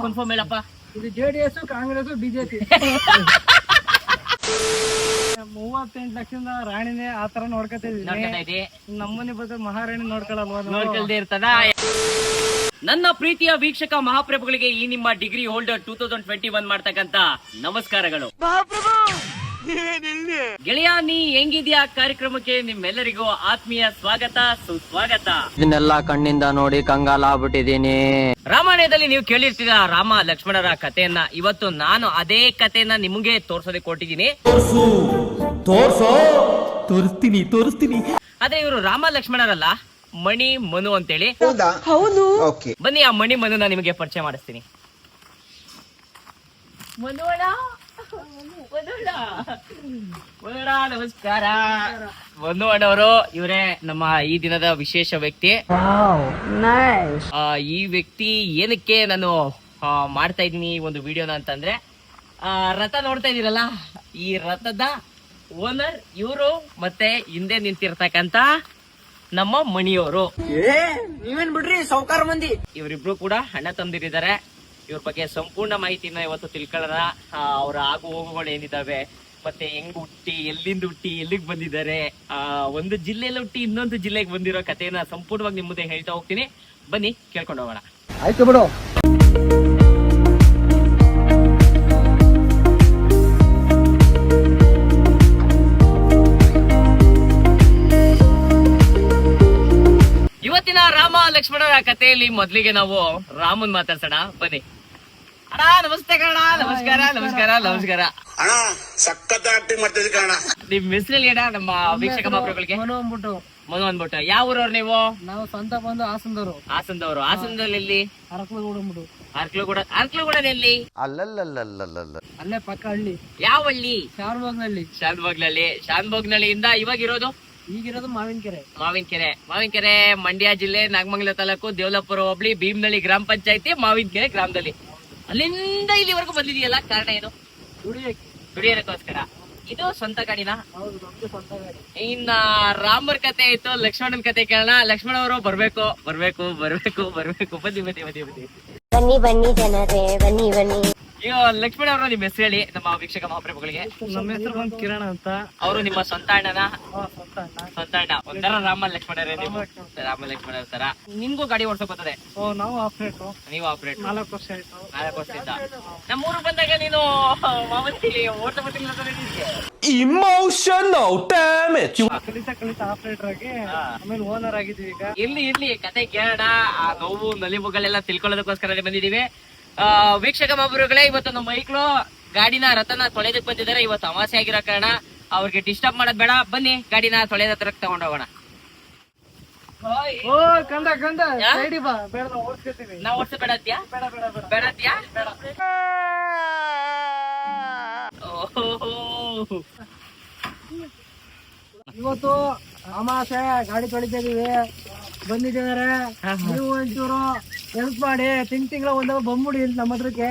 Confirm ಹೇಳಪ್ಪ. ಇದು JDS, Congress, BJP. 38 ಲಕ್ಷದಿಂದ ರಾಣಿನೇ ಆತರ ನೋಡ್ಕೊತಿದ್ವಿ. ನಮ್ಮನೆ ಬದಲು ಮಹಾರಾಣಿ ನೋಡ್ಕೊಳ್ದೇ ಇರ್ತದ. ನನ್ನ ಪ್ರೀತಿಯ ವೀಕ್ಷಕ ಮಹಾಪ್ರಭುಗಳಿಗೆ ಈ ನಿಮ್ಮ ಡಿಗ್ರಿ ಹೋಲ್ಡರ್ 2021 ಮಾಡ್ತಕ್ಕಂತ ನಮಸ್ಕಾರಗಳು. ಗೆಳೆಯ ನೀ ಹೆಂಗಿದ್ಯಾ ಕಾರ್ಯಕ್ರಮಕ್ಕೆ ನಿಮ್ಮೆಲ್ಲರಿಗೂ ಆತ್ಮೀಯ ಸ್ವಾಗತ ಸುಸ್ವಾಗತ. ಇದನ್ನೆಲ್ಲ ಕಣ್ಣಿಂದ ನೋಡಿ ಕಂಗಾಲಾಗ್ಬಿಟ್ಟಿದೀನಿ. ರಾಮಾಯಣದಲ್ಲಿ ನೀವು ಕೇಳಿರ್ತೀರ ರಾಮ ಲಕ್ಷ್ಮಣರ ಕಥೆಯನ್ನ. ಇವತ್ತು ನಾನು ಅದೇ ಕಥೆಯನ್ನ ನಿಮಗೆ ತೋರ್ಸೋದಕ್ಕೆ ಕೊಟ್ಟಿದ್ದೀನಿ. ತೋರಿಸ್ತೀನಿ. ಆದ್ರೆ ಇವರು ರಾಮ ಲಕ್ಷ್ಮಣರಲ್ಲ, ಮಣಿ ಮನು ಅಂತೇಳಿ. ಹೌದು. ಬನ್ನಿ ಆ ಮಣಿ ಮನುನ ನಿಮಗೆ ಪರಿಚಯ ಮಾಡಿಸ್ತೀನಿ. ನಮಸ್ಕಾರ. ಮನು ಅಣ್ಣವರು ಇವರೇ ನಮ್ಮ ಈ ದಿನದ ವಿಶೇಷ ವ್ಯಕ್ತಿ. ಈ ವ್ಯಕ್ತಿ ಏನಕ್ಕೆ ನಾನು ಮಾಡ್ತಾ ಇದ್ದೀನಿ ಒಂದು ವಿಡಿಯೋನ ಅಂತಂದ್ರೆ, ರಥ ನೋಡ್ತಾ ಇದೀರಲ್ಲ, ಈ ರಥದ ಓನರ್ ಇವರು, ಮತ್ತೆ ಹಿಂದೆ ನಿಂತಿರ್ತಕ್ಕಂತ ನಮ್ಮ ಮಣಿಯವರು. ನೀವೇನ್ ಬಿಡ್ರಿ ಸೌಕಾರ ಮಂದಿ. ಇವರಿಬ್ರು ಕೂಡ ಅಣ್ಣ ತಮ್ಮದಿರಿದ್ದಾರೆ. ಇವ್ರ ಬಗ್ಗೆ ಸಂಪೂರ್ಣ ಮಾಹಿತಿನ ಇವತ್ತು ತಿಳ್ಕೊಳ್ಳೋಣ. ಅವರ ಆಗು ಹೋಗುಗಳು ಏನಿದಾವೆ, ಮತ್ತೆ ಹೆಂಗ್ ಹುಟ್ಟಿ, ಎಲ್ಲಿಂದ ಹುಟ್ಟಿ, ಎಲ್ಲಿಗೆ ಬಂದಿದ್ದಾರೆ, ಒಂದು ಜಿಲ್ಲೆಯಲ್ಲಿ ಹುಟ್ಟಿ ಇನ್ನೊಂದು ಜಿಲ್ಲೆಗೆ ಬಂದಿರೋ ಕಥೆನ ಸಂಪೂರ್ಣವಾಗಿ ನಿಮ್ಮ ಮುಂದೆ ಹೇಳ್ತಾ ಹೋಗ್ತೀನಿ. ಬನ್ನಿ ಕೇಳ್ಕೊಂಡು ಹೋಗೋಣ. ಆಯ್ತು ಬಿಡು. ಇವತ್ತಿನ ರಾಮ ಲಕ್ಷ್ಮಣರ ಕಥೆಯಲ್ಲಿ ಮೊದ್ಲಿಗೆ ನಾವು ರಾಮನ್ ಮಾತಾಡ್ಸೋಣ. ಬನ್ನಿ ಅಣ್ಣ. ನಮಸ್ತೆ ಕಣ. ನಮಸ್ಕಾರ. ಅಣ್ಣ ಸಖತ್ ಆಕ್ಟಿಂಗ್ ಮಾಡ್ತಿದ್ವಿ ಕಣ. ನಿಮ್ ಹೆಸರಲ್ಲಿ ಅಣ್ಣ ನಮ್ಮ ವೀಕ್ಷಕ ಮಾಪ್ರಗಳಿಗೆ? ಮನು ಅಂದ್ಬಿಟ್ಟು. ಯಾವ ಊರವ್ರು ನೀವು? ನಾವು ಸ್ವಂತ ಬಂದು ಹಾಸನದವರು. ಹಾಸನದಲ್ಲಿ ಎಲ್ಲಿ? ಅರ್ಕಲಗೂಡ ಎಲ್ಲಿ? ಅಲ್ಲೇ ಪಕ್ಕ ಹಳ್ಳಿ. ಯಾವ ಹಳ್ಳಿ? ಶಾನ್ಭೋಗ್ನಳ್ಳಿಯಿಂದ ಇವಾಗ ಇರೋದು? ಈಗಿರೋದು ಮಾವಿನಕೆರೆ ಮಂಡ್ಯ ಜಿಲ್ಲೆ, ನಾಗಮಂಗಲ ತಾಲೂಕು, ದೇವಲಾಪುರ ಹೋಬಳಿ, ಭೀಮನಳ್ಳಿ ಗ್ರಾಮ ಪಂಚಾಯತಿ, ಮಾವಿನಕೆರೆ ಗ್ರಾಮದಲ್ಲಿ. ಅಲ್ಲಿಂದ ಇಲ್ಲಿವರೆಗೂ ಬಂದಿದೆಯಲ್ಲ, ಕಾರಣ ಏನು? ದುಡಿಯೋದಕ್ಕೋಸ್ಕರ. ಇದು ಸ್ವಂತ ಗಾಡಿನ? ಹೌದು, ನಮ್ದು ಸ್ವಂತ ಗಾಡಿ. ಇನ್ನ ರಾಮರ್ ಕತೆ ಆಯ್ತು, ಲಕ್ಷ್ಮಣನ್ ಕತೆ ಕೇಳೋಣ. ಲಕ್ಷ್ಮಣ ಅವರು ಬರ್ಬೇಕು. ಬನ್ನಿ ಜನರೇ, ಬನ್ನಿ. ಈಗ ಲಕ್ಷ್ಮಣ ಅವರು ನಿಮ್ಮ ಹೆಸರು ಹೇಳಿ ನಮ್ಮ ವೀಕ್ಷಕ ಮಹಾಪ್ರಭುಗಳಿಗೆ. ನಮ್ಮ ಹೆಸರು ಬಂದು ಕಿರಣ್ ಅಂತ. ಅವರು ನಿಮ್ಮ ಸ್ವಂತ ಅಣ್ಣನ? ಸ್ವಂತ ಅಣ್ಣ. ಒಂಥರ ರಾಮ ಲಕ್ಷ್ಮಣರೇ ನೀವು. ರಾಮ ಲಕ್ಷ್ಮಣ ಸರ. ನಿಮ್ಗೂ ಗಾಡಿ ಓಡಿಸೋ ಬರ್ತದೆ? ನಾವು ಆಪರೇಟ್. ನೀವು ಆಪರೇಟ್? 4 ವರ್ಷ ಆಯ್ತು. 4 ವರ್ಷದಿಂದ. ನಮ್ಮೂರು ಬಂದಾಗ ನೀನು ಮಾವತ್ತಿಲಿ ಓಡ್ತಾ ಬರ್ತಿಲ್ಲ. Emotional damage. ಕಲಿತಾ ಆಪರೇಟರ್ ಆಗಿ ಆಮೇಲೆ ಓನರ್ ಆಗಿದ್ದೀವಿ. ಈಗ ಇರ್ಲಿ ಕತೆ ಕೇಳೋಣ. ಆ ನೋವು ನಲಿವುಗಳೆಲ್ಲ ತಿಳ್ಕೊಳ್ಳೋದಕ್ಕೋಸ್ಕರ ಬಂದಿದೀವಿ. ವೀಕ್ಷಕ ಮಹಾಪ್ರಭುಗಳೇ, ಇವತ್ತು ನಮ್ಮ ಮೈಕ್ಳು ಗಾಡಿನ ರಥನ ತೊಳೆದಕ್ ಬಂದಿದ್ದಾರೆ. ಇವತ್ತು ಅಮಾಸೆ ಆಗಿರೋ ಕಾರಣ ಅವ್ರಿಗೆ ಡಿಸ್ಟರ್ಬ್ ಮಾಡೋದ್ ಬೇಡ. ಬನ್ನಿ ಗಾಡಿನ ತೊಳೆದ ಹತ್ರ ತಗೊಂಡ್ ಹೋಗೋಣ. ನಾವು ಓಡಿಸ ಬೇಡತ್ಯಾ? ಇವತ್ತು ಅಮಾಸೆ, ಗಾಡಿ ತೊಳಿತಾ ಇದೀವಿ. ಬಂದಿದ್ದಾರೆ. ನೀವು ಒಂಚೂರು ಹೆಲ್ಪ್ ಮಾಡಿ. ತಿಂಗಳ ಒಂದಾಗ ಬಂದ್ಬಿಡಿ ನಮ್ಮ ಹತ್ರಕ್ಕೆ.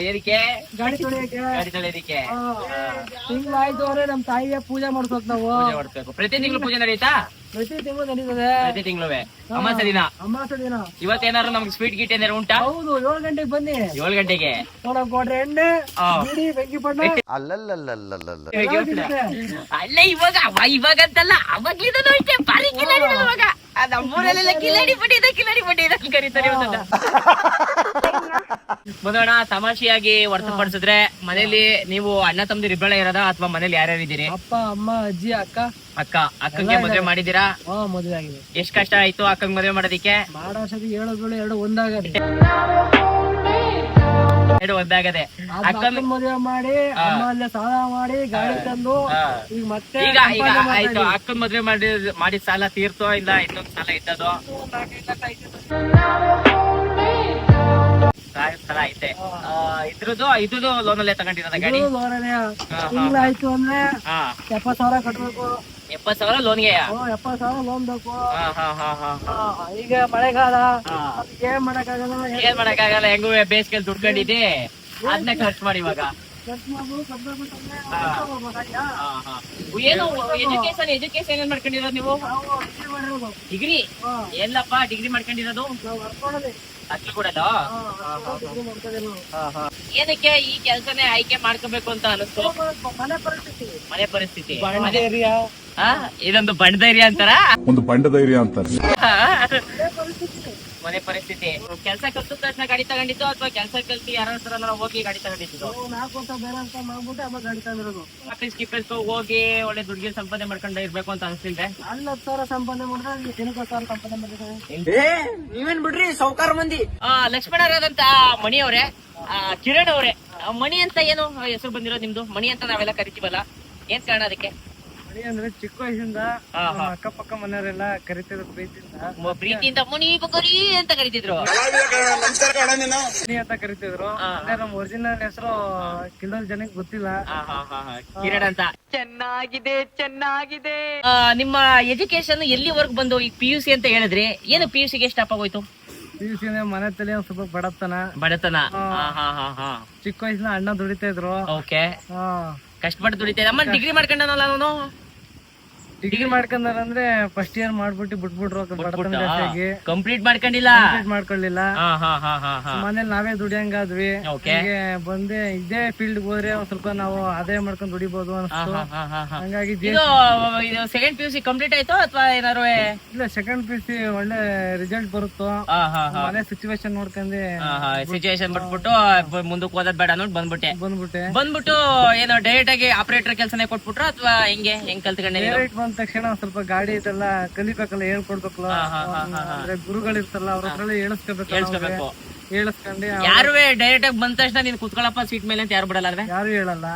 ಏನಕ್ಕೆ? ಗಾಡಿ ತೊಳೆಯೋದಕ್ಕೆ. ತಿಂಗಳಾಯ್ತು ಅಂದ್ರೆ ನಮ್ ತಾಯಿಗೆ ಪೂಜೆ ಮಾಡ್ಬೇಕು ನಾವು. ಪ್ರತಿ ತಿಂಗಳು ಪೂಜೆ ನಡೀತಾ? ಪ್ರತಿ ತಿಂಗಳು ನಡೀತದೆ. ಪ್ರತಿ ತಿಂಗಳು ಅಮಾಸೆ ದಿನ. ಇವತ್ತೇನಾದ್ರು ನಮ್ಗೆ ಸ್ವೀಟ್ ಗೀಟ್ ಏನಾರು ಉಂಟಾ? ಹೌದು, 7 ಗಂಟೆಗೆ ಬನ್ನಿ. 7 ಗಂಟೆಗೆ ಕೊಡ್ರೆ ಎಣ್ಣೆ, ಬೀಡಿ, ಬೆಂಕಿ ಪಣ್ಣ. ಅಲ್ಲ ಇವಾಗಂತಲ್ಲ, ಅವಾಗ್ಲಿಂದನೂ ಅಷ್ಟೇ. ಭಾರಿ ಕಿಲಾಡಿ ಇವಾಗ. ನಮ್ಮೂರಲ್ಲೆಲ್ಲ ಕಿಲಾಡಿ ಪಟ್ಟಿ ಕರೀತಾರೆ. ಮೊದಲ ತಮಾಷೆಯಾಗಿ ಹೊರತುಪಡಿಸಿದ್ರೆ ಮನೇಲಿ ನೀವು ಅಣ್ಣ ತಮ್ಮದಿರು ಇಬ್ಬರೇ ಇರೋದಾ, ಅಥವಾ ಮನೇಲಿ ಯಾರ್ಯಾರು ಇದ್ದೀರಿ? ಅಪ್ಪ, ಅಮ್ಮ, ಅಜ್ಜಿ, ಅಕ್ಕಂಗೆ ಮದುವೆ ಮಾಡಿದೀರಾ? ಮದುವೆ ಆಗಿದೆ. ಎಷ್ಟ್ ಕಷ್ಟ ಆಯ್ತು ಅಕ್ಕಂಗ್ ಮದುವೆ ಮಾಡೋದಿಕ್ಕೆ? ಮಾಡೋಸತಿ 2 ಒಂದಾಗದೆ. ಅಕ್ಕನ ಮದುವೆ ಮಾಡಿ, ಅಮ್ಮ ಸಾಲ ಮಾಡಿ ಗಾಡಿ ತಂದು ಈಗ ಮತ್ತೆ ಆಯ್ತು. ಅಕ್ಕನ್ ಮದುವೆ ಮಾಡಿ ಸಾಲ ತೀರ್ತೋ ಇಲ್ಲ ಇನ್ನೊಂದ್ ಸಾಲ ಇದ್ದದೋ? ಸಾಲ ಐತೆ. ಇದ್ರದ್ದು ಲೋನ್ ಅಲ್ಲೇ ತಗೊಂಡಿರೋದ ಗಾಡಿ? ತಿಂಗಳಾಯ್ತು ಅಂದ್ರೆ 70,000 ಕಟ್ಬೇಕು. 70,000 ಲೋನ್ಗೆ? 70,000 ಲೋನ್ ಬೇಕು. ಈಗ ಮಳೆಗಾಲ, ಏನ್ ಮಾಡಕ್ಕಾಗಲ್ಲ. ಹೆಂಗೂ ಬೇಸಿಗೆಲ್ ದುಡ್ಕೊಂಡಿದ್ದೆ, ಅದನ್ನೇ ಖರ್ಚು ಮಾಡಿ ಇವಾಗ ಏನು ಎಜುಕೇಶನ್ ಏನ್ ಮಾಡ್ಕೊಂಡಿರೋದು ನೀವು? ಡಿಗ್ರಿ ಎಲ್ಲಪ್ಪ ಡಿಗ್ರಿ ಮಾಡ್ಕೊಂಡಿರೋದು? ಅಷ್ಟು ಕೊಡೋದು. ಏನಕ್ಕೆ ಈ ಕೆಲ್ಸನೇ ಆಯ್ಕೆ ಮಾಡ್ಕೋಬೇಕು ಅಂತ ಅನಿಸ್ತು? ಮನೆ ಪರಿಸ್ಥಿತಿ. ಇದೊಂದು ಬಂಡಧೈರ್ಯ ಅಂತಾರ? ಒಂದು ಬಂಡಧೈರ್ಯ ಅಂತಾರೆ. ಮನೆ ಪರಿಸ್ಥಿತಿ. ಕೆಲ್ಸ ಕಲ್ತ ತಕ್ಷಣ ಗಾಡಿ ತಗೊಂಡಿದ್ದು ಅಥವಾ ಕೆಲ್ಸ ಕಲ್ತಿ ಯಾರ ಹತ್ರ ಹೋಗಿ ಗಾಡಿ ತಗೊಂಡಿದ್ದು? ಆಫೀಸ್ ಗಿಫೀಸ್ ಹೋಗಿ ಒಳ್ಳೆ ದುಡ್ಡಿಗೆ ಸಂಪಾದನೆ ಮಾಡ್ಕೊಂಡು ಇರ್ಬೇಕು ಅಂತ ಅನ್ಸ್ತಿಲ್ದೆ? 10,000 ಸಂಪಾದನೆ ಮಾಡಿದ್ರೆ 10,000 ಸಂಪಾದನೆ ಮಾಡಿದ್ರೆ ಏ ನೀವೇನ್ ಬಿಡ್ರಿ ಸಾವ್ಕಾರ ಮಂದಿ. ಲಕ್ಷ್ಮಣರಾದಂತ ಮಣಿ ಅವರೇ, ಕಿರಣ್ ಅವರೇ, ಮಣಿ ಅಂತ ಏನು ಹೆಸರು ಬಂದಿರೋದು ನಿಮ್ದು? ಮಣಿ ಅಂತ ನಾವೆಲ್ಲ ಕರಿತೀವಲ್ಲ, ಏನ್ ಕಾರಣ ಅದಕ್ಕೆ? ಅಂದ್ರೆ ಚಿಕ್ಕ ವಯಸ್ಸಿಂದ ಅಕ್ಕಪಕ್ಕ ಮನೆಯವರೆಲ್ಲ ಕರಿತಿದ್ರು ಪ್ರೀತಿಯಿಂದ ಮುನಿ ಬಕರಿ ಅಂತ ಕರಿತಿದ್ರು. ಮಣಿ ಅಂತ ಕರಿತಿದ್ರು. ನಮ್ಮ ಒರಿಜಿನಲ್ ಹೆಸರು ಕೆಲವೊಂದು ಜನಕ್ಕೆ ಗೊತ್ತಿಲ್ಲ. ಕಿರಣ್ ಅಂತ. ಚೆನ್ನಾಗಿದೆ ಚೆನ್ನಾಗಿದೆ. ನಿಮ್ಮ ಎಜುಕೇಶನ್ ಎಲ್ಲಿವರೆಗೂ ಬಂದು? ಈಗ PUC ಅಂತ ಹೇಳಿದ್ರಿ, ಏನು PUC ಗೆ ಸ್ಟಾಪ್ ಆಗೋಯ್ತು? PUC ಮನೆ ತಲೆ ಒಂದ್ ಸ್ವಲ್ಪ ಬಡತನ. ಚಿಕ್ಕ ವಯಸ್ಸಿನ ಅಣ್ಣ ದುಡಿತಾ ಇದ್ರು. ಓಕೆ, ಕಷ್ಟಪಟ್ಟು ದುಡಿತಾ. ಅಮ್ಮ ಡಿಗ್ರಿ ಮಾಡ್ಕೊಂಡನಲ್ಲ ಅವನು? ಡಿಗ್ರಿ ಮಾಡ್ಕೊಂಡ್ರೆ ಫಸ್ಟ್ ಇಯರ್ ಮಾಡ್ಬಿಟ್ಟು ಬಿಟ್ಬಿಟ್ರು. ಬಡತನ ಜಾಸ್ತಿಯಾಗಿ ಕಂಪ್ಲೀಟ್ ಮಾಡ್ಕೊಂಡಿಲ್ಲ. ಮಾಡ್ಕೊಳ್ಳಿಲ್ಲ. ಮನೇಲಿ ನಾವೇ ದುಡಿಯಂಗಾದ್ವಿ. ಹೀಗೆ ಬಂದೆ ಇದೇ ಫೀಲ್ಡ್ ಹೋದ್ರೆ ಒಂದ್ ಸ್ವಲ್ಪ ನಾವು ಆದಾಯ ಮಾಡ್ಕೊಂಡು ದುಡಿಬಹುದು ಅನ್ಸ್ತು. ಹಂಗಾಗಿ ಸೆಕೆಂಡ್ PUC ಕಂಪ್ಲೀಟ್ ಆಯ್ತು ಅಥವಾ ಏನಾರು? ಇಲ್ಲ, ಸೆಕೆಂಡ್ PUC ಒಳ್ಳೆ ರಿಸಲ್ಟ್ ಬರುತ್ತೋ ಮನೆ ಸಿಚುವೇಶನ್ ನೋಡ್ಕೊಂಡೆ ಸಿಚುವೇಶನ್ ಬಿಟ್ಬಿಟ್ಟು ಮುಂದಕ್ಕೆ ಓದೋದ್ ಬೇಡ ಅನ್ನೋದು ಬಂದ್ಬಿಟ್ಟು ಏನೋ ಡೈರೆಕ್ಟ್ ಆಗಿ ಆಪರೇಟರ್ ಕೆಲಸನೇ ಕೊಟ್ಬಿಟ್ರು ಅಥವಾ ಹೆಂಗ್ ಕಲ್ತ್ಕೊಂಡೆ? ಬಂದ ತಕ್ಷಣ ಸ್ವಲ್ಪ ಗಾಡಿ ಇದೆಲ್ಲ ಕಲಿಬೇಕಲ್ಲ, ಹೇಳ್ಕೊಡ್ಬೇಕಲ್ಲ. ಅಂದ್ರೆ ಗುರುಗಳಿರ್ತಾರಲ್ಲ ಅವ್ರ ಹತ್ರ ಹೇಳಿಸ್ಕೋಬೇಕು. ಹೇಳಿಸ್ಕೊಂಡೆ ಯಾರು ಡೈರೆಕ್ಟ್ ಆಗಿ ಬಂದ ತಕ್ಷಣ ನೀನ್ ಕುತ್ಕೊಳ್ಳಪ್ಪ ಸೀಟ್ ಮೇಲೆ ಅಂತ ಯಾರು ಬಿಡಲ್ಲ? ಯಾರು ಹೇಳಲ್ಲ.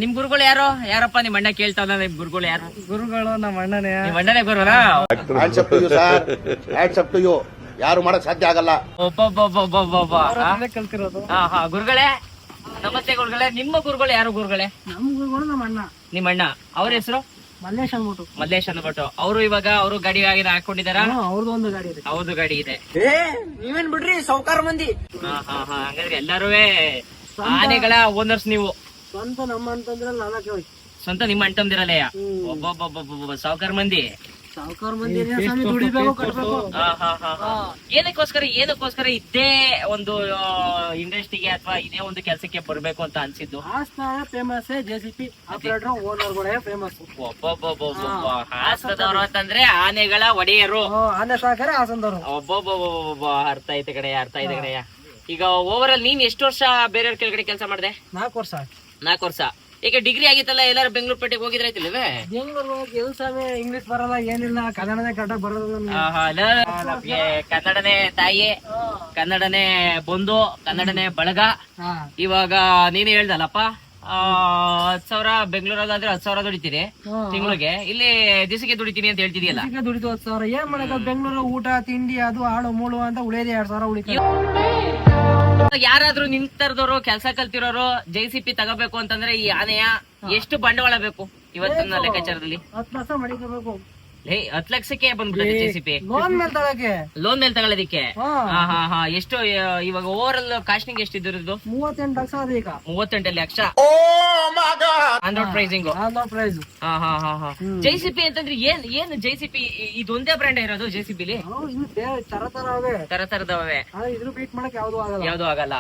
ನಿಮ್ ಗುರುಗಳು ಯಾರಪ್ಪ? ನಿಮ್ ಅಣ್ಣ ಕೇಳ್ತಾವ ನಿಮ್ ಗುರುಗಳು ಯಾರು? ಗುರುಗಳು ನಮ್ಮ ಅಣ್ಣನೇ. ನಿಮ್ ಅಣ್ಣನೇ ಗುರುನಾ? ಯಾರು ಮಾಡಕ್ ಸಾಧ್ಯ ಆಗಲ್ಲ. ಕಲ್ತಿರೋದು. ಗುರುಗಳೇ ನಮಸ್ತೆ. ಗುರುಗಳೇ, ನಿಮ್ಮ ಗುರುಗಳು ಯಾರು? ಗುರುಗಳೇ ನಮ್ ಗುರುಗಳು ನಮ್ಮ ಅಣ್ಣ. ನಿಮ್ಮ ಅಣ್ಣ ಅವ್ರ ಹೆಸರು? ಮಲ್ಲೇಶ್ ಅಂದ್ಬಿಟ್ಟು. ಅವರು ಇವಾಗ ಅವರು ಗಾಡಿ ಹಾಕೊಂಡಿದಾರ? ಅವ್ರದ್ದು ಒಂದು ಗಾಡಿ ಇದೆ. ಹೌದು, ಗಾಡಿ ಇದೆ. ಏ ನೀವೇನ್ ಬಿಡ್ರಿ ಸಾವ್ಕಾರ ಮಂದಿ. ಹಂಗಾದ್ರೆ ಎಲ್ಲಾರು ಆನೆಗಳ ಓನರ್ಸ್ ನೀವು? ಸ್ವಂತ ನಮ್ಮ ಅಂತಂದ್ರೆ ಸ್ವಂತ ನಿಮ್ಮ ಅಣ್ಣ ತಮ್ದಿರಲ್ಲ? ಒಬ್ಬೊಬ್ಬ ಸಾವ್ಕಾರ ಮಂದಿ. ಏನಕ್ಕೋಸ್ಕರ ಇದೇ ಒಂದು ಇಂಡಸ್ಟ್ರಿಗೆ ಅಥವಾ ಇದೇ ಒಂದು ಕೆಲಸಕ್ಕೆ ಬರ್ಬೇಕು ಅಂತ ಅನ್ಸಿದ್ದು? Famous JCP operator owner famous. ಹಾಸನದವರು ಅಂತಂದ್ರೆ ಆನೆಗಳ ಒಡೆಯರು. ಆನೆ ಸಾಕರೆ ಹಾಸನದವರು. ಒಬ್ಬೊಬ್ಬ ಅರ್ಥ ಐತೆ ಕಡೆಯ. ಈಗ ಓವರ್ ಆಲ್ ನೀನ್ ಎಷ್ಟು ವರ್ಷ ಬೇರೆಯವ್ರ ಕೆಳಗಡೆ ಕೆಲಸ ಮಾಡಿದೆ? 4 ವರ್ಷ. ಈಗ ಡಿಗ್ರಿ ಆಗಿತ್ತಲ್ಲ, ಎಲ್ಲಾರು ಬೆಂಗಳೂರು ಪೇಟೆಗೆ ಹೋಗಿದ್ರಾಯ್ತಿಲ್ವೇ? ಇಂಗ್ಲಿಷ್ ಬರಲ್ಲ, ಏನಿಲ್ಲ, ಕನ್ನಡನೇ ಕರೆಕ್ಟಾಗಿ ಬರೋದು. ಕನ್ನಡನೇ ತಾಯಿ, ಕನ್ನಡನೇ ಬಂಧು, ಕನ್ನಡನೇ ಬಳಗ. ಇವಾಗ ನೀನೇ ಹೇಳ್ದಲ್ಲಪ್ಪ, 10,000 ಬೆಂಗಳೂರಲ್ಲಾದ್ರೆ 10,000 ದುಡಿತೀನಿ ತಿಂಗಳಿಗೆ, ಇಲ್ಲಿ ದಿವಸಕ್ಕೆ ದುಡಿತೀನಿ ಅಂತ ಹೇಳ್ತಿದೀಯಲ್ಲ? ದುಡಿತು 10,000. ಏನ್ ಮಾಡಕ ಬೆಂಗಳೂರು ಊಟ ತಿಂಡಿ ಅದು ಆಳು ಮೂಳು ಅಂತ ಉಳಿಯೋದು 2,000 ಉಳಿಕ. ಯಾರಾದ್ರೂ ನಿಂತರದವರು ಕೆಲಸ ಕಲ್ತಿರೋರು JCP ತಗೋಬೇಕು ಅಂತಂದ್ರೆ ಈ ಆನೆಯ ಎಷ್ಟು ಬಂಡವಾಳ ಬೇಕು ಇವತ್ತಿನ ಲೆಕ್ಕಾಚಾರದಲ್ಲಿ? 10 ಲಕ್ಷ ಮಾಡಿಕೋಬೇಕು. 10 ಲಕ್ಷಕ್ಕೆ ಬಂದ್ಬಿಡುತ್ತೆ JCP. ಲೋನ್ ಮೇಲೆ ತಗೊಳ್ಳೋದಿಕ್ಕೆ? ಎಷ್ಟು ಇವಾಗ ಓವರ್ ಆಲ್ ಕಾಸ್ಟಿಂಗ್ ಎಷ್ಟು ಇದ್ರದ್ದು? 38 ಲಕ್ಷ ಅದ ಈಗ. 38 ಲಕ್ಷ ಆನ್ ಪ್ರೈಸಿಂಗ್. JCP ಅಂತಂದ್ರೆ ಏನ್ JCP ಇದೊಂದೇ ಬ್ರ್ಯಾಂಡ್ ಇರೋದು JCP-ಲಿ? ತರತರದವೇ. ಯಾವ್ದು ಆಗಲ್ಲ.